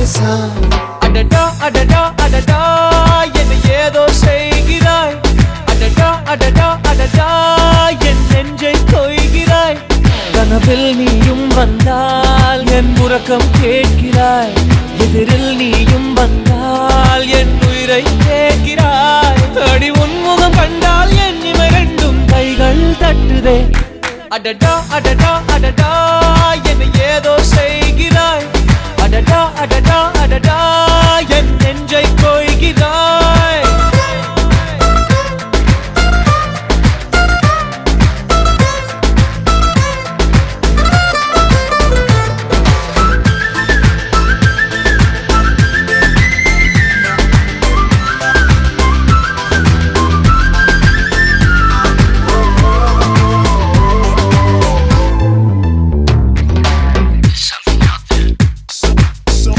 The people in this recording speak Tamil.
ராசா. அடடா அடடா அடடா என்னை ஏதோ செய்கிறாய். அடடா அடடா அடடா என் நெஞ்சை கொய்கிறாய். கனவில் நீயும் வந்தால் என் உறக்கம் கேட்கிறாய். எதிரில் நீயும் வந்தால் என் உயிரை கேட்கிறாய். அடி உன்முகம் கண்டால் என் இவை ரெண்டும் கைகள் தட்டுதே. அடடா அடடா அடடா என்னை ஏதோ செய்கிறாய். அடடா அடடா அடடா